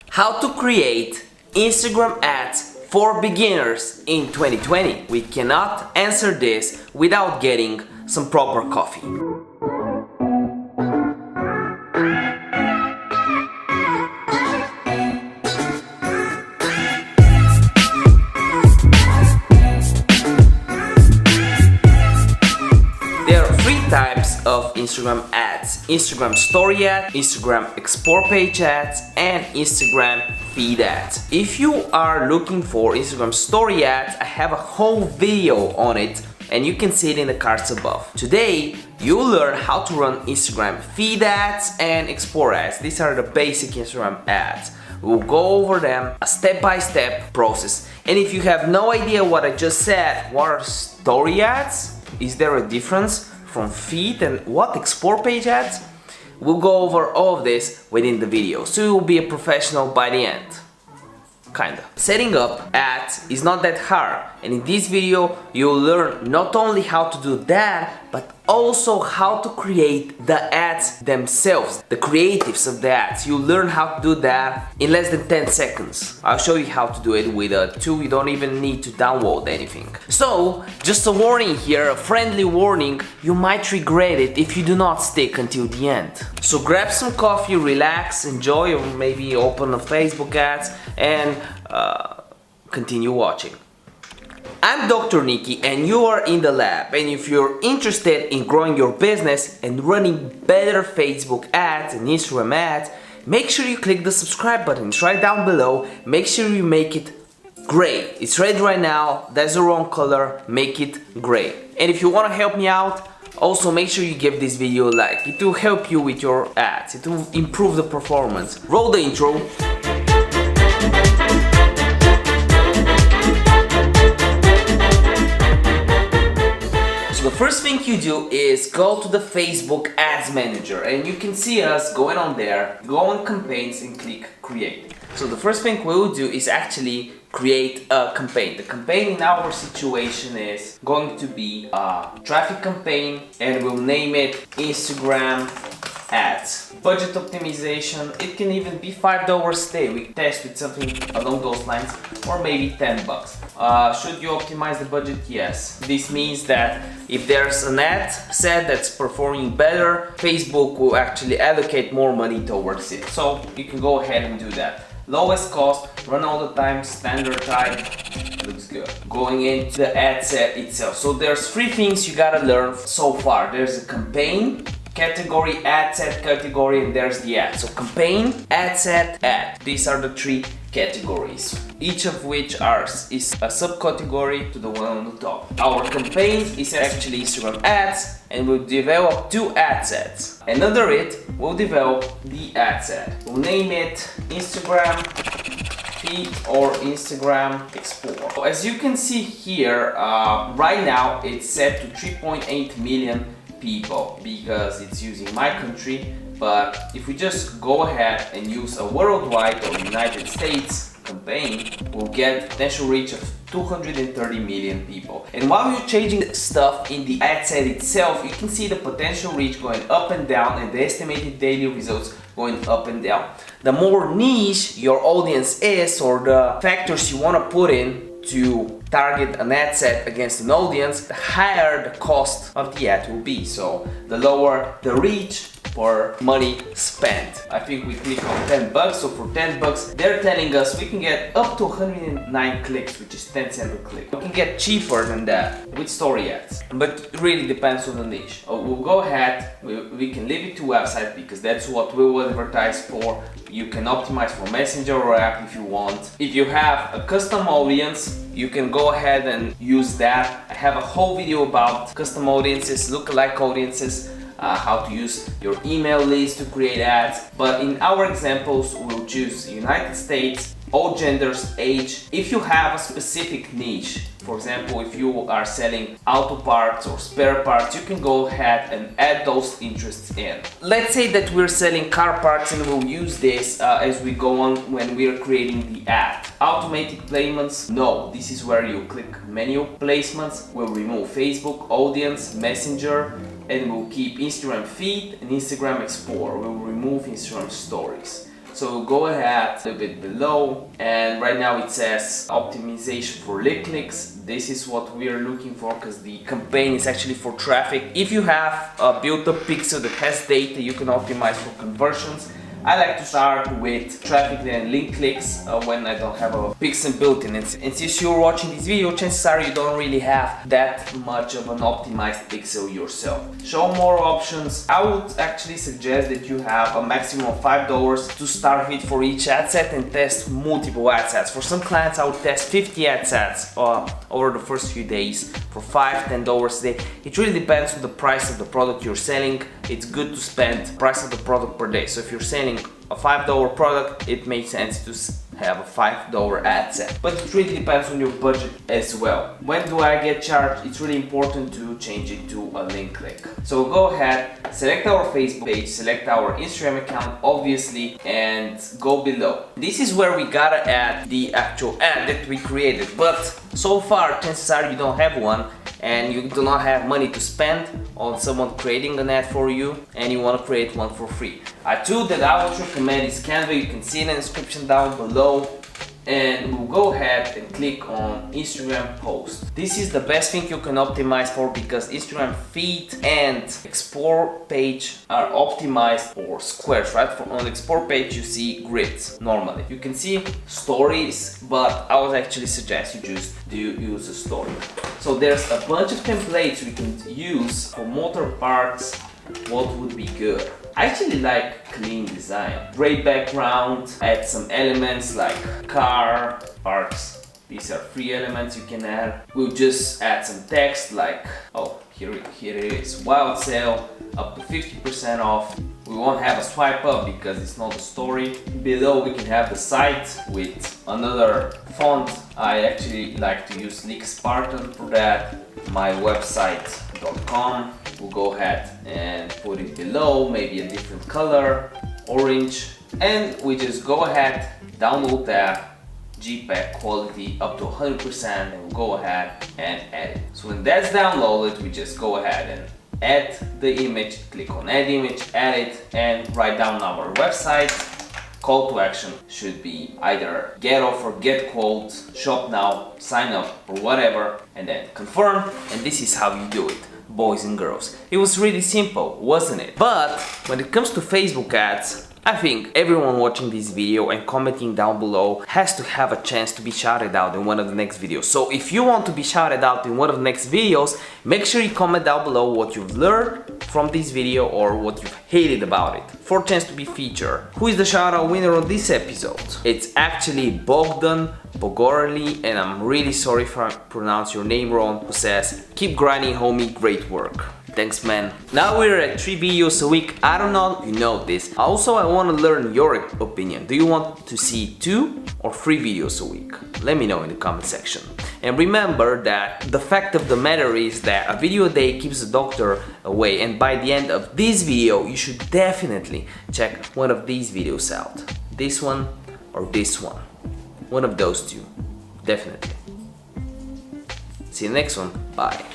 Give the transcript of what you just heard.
How to create Instagram ads for beginners in 2020. We cannot answer this without getting some proper coffee. There are three types of Instagram ads: Instagram story ads, Instagram explore page ads, and Instagram feed ads. If you are looking for Instagram story ads, I have a whole video on it and you can see it in the cards above. Today you'll learn how to run Instagram feed ads and explore ads. These are the basic Instagram ads. We'll go over them, a step-by-step process. And if you have no idea what I just said, what are story ads? Is there a difference from feed and what explore page ads? We'll go over all of this within the video, so you'll be a professional by the end. Kinda. Setting up ads is not that hard, and in this video you'll learn not only how to do that, but also how to create the ads themselves, the creatives of the ads. You'll learn how to do that in less than 10 seconds. I'll show you how to do it with a tool. You don't even need to download anything. So, just a warning here, a friendly warning, you might regret it if you do not stick until the end. So grab some coffee, relax, enjoy, or maybe open a Facebook ads and continue watching. I'm Dr. Nikki and you are in the lab, and if you're interested in growing your business and running better Facebook ads and Instagram ads, make sure you click the subscribe button. It's right down below. Make sure you make it gray. It's red right now, that's the wrong color, make it gray. And if you want to help me out, also make sure you give this video a like. It will help you with your ads, it will improve the performance. Roll the intro. The first thing you do is go to the Facebook Ads Manager, and you can see us going on there, go on campaigns and click create. So the first thing we'll do is actually create a campaign. The campaign in our situation is going to be a traffic campaign, and we'll name it Instagram ads. Budget optimization, it can even be $5 a day. We test with something along those lines, or maybe $10. Should you optimize the budget? Yes. This means that if there's an ad set that's performing better, Facebook will actually allocate more money towards it. So you can go ahead and do that. Lowest cost, run all the time, standard time, looks good. Going into the ad set itself. So there's three things you gotta learn so far. There's a campaign, category, ad set category, and there's the ad. So campaign, ad set, ad. These are the three categories, each of which is a subcategory to the one on the top. Our campaign is actually Instagram ads, and we'll develop two ad sets. And under it, we'll develop the ad set. We'll name it Instagram feed or Instagram explore. So as you can see here, right now it's set to 3.8 million people because it's using my country. But if we just go ahead and use a worldwide or United States campaign, we'll get potential reach of 230 million people. And while you're changing stuff in the ad set itself, you can see the potential reach going up and down and the estimated daily results going up and down. The more niche your audience is, or the factors you want to put in to target an ad set against an audience, the higher the cost of the ad will be. So the lower the reach for money spent. I think we click on $10, so for $10 they're telling us we can get up to 109 clicks, which is 10 cents a click. We can get cheaper than that with story ads, but it really depends on the niche. We'll go ahead, we can leave it to website because that's what we will advertise for. You can optimize for Messenger or app if you want. If you have a custom audience, you can go ahead and use that. I have a whole video about custom audiences, lookalike audiences, how to use your email list to create ads. But in our examples, we'll choose United States, all genders, age. If you have a specific niche, for example, if you are selling auto parts or spare parts, you can go ahead and add those interests in. Let's say that we're selling car parts, and we'll use this as we go on when we're creating the ad. Automated placements, no. This is where you click menu placements. We'll remove Facebook, audience, Messenger, and we'll keep Instagram feed and Instagram explore. We'll remove Instagram stories. So go ahead a little bit below, and right now it says optimization for lead clicks. This is what we are looking for because the campaign is actually for traffic. If you have a built-up pixel that has data, you can optimize for conversions. I like to start with traffic and link clicks when I don't have a pixel built in. And since you're watching this video, chances are you don't really have that much of an optimized pixel yourself. Show more options. I would actually suggest that you have a maximum of $5 to start with for each ad set and test multiple ad sets. For some clients, I would test 50 ad sets over the first few days for $5, $10 a day. It really depends on the price of the product you're selling. It's good to spend price of the product per day. So if you're selling a $5 product, it makes sense to have a $5 ad set. But it really depends on your budget as well. When do I get charged? It's really important to change it to a link click. So go ahead, select our Facebook page, select our Instagram account, obviously, and go below. This is where we gotta add the actual ad that we created. But so far, chances are you don't have one, and you do not have money to spend on someone creating an ad for you, and you want to create one for free. A tool that I would recommend is Canva. You can see in the description down below, and we'll go ahead and click on Instagram post. This is the best thing you can optimize for because Instagram feed and explore page are optimized for squares, right? On the explore page you see grids normally. You can see stories, but I would actually suggest you just use a story. So there's a bunch of templates we can use for motor parts. What would be good? I actually like clean design. Gray background, add some elements like car, parts. These are free elements you can add. We'll just add some text like, oh, here it is. Wild sale, up to 50% off. We won't have a swipe up because it's not a story. Below we can have the site with another font. I actually like to use Leak Spartan for that. My website.com. We'll go ahead and put it below, maybe a different color, orange, and we just go ahead, download that JPEG quality up to 100%, and we'll go ahead and edit. So when that's downloaded, we just go ahead and add the image, click on add image, edit, and write down our website. Call to action should be either get offer, get quote, shop now, sign up, or whatever, and then confirm, and this is how you do it. Boys and girls. It was really simple, wasn't it? But when it comes to Facebook ads, I think everyone watching this video and commenting down below has to have a chance to be shouted out in one of the next videos. So if you want to be shouted out in one of the next videos, make sure you comment down below what you've learned from this video or what you've hated about it for a chance to be featured. Who is the shout out winner of this episode? It's actually Bogdan Bogorli, and I'm really sorry if I pronounce your name wrong, who says, keep grinding homie, great work. Thanks man. Now we're at 3 videos a week. I don't know if you know this. Also, I want to learn your opinion. Do you want to see 2 or 3 videos a week? Let me know in the comment section. And remember that the fact of the matter is that a video a day keeps the doctor away, and by the end of this video you should definitely check one of these videos out. This one or this one. One of those 2. Definitely. See you next one. Bye.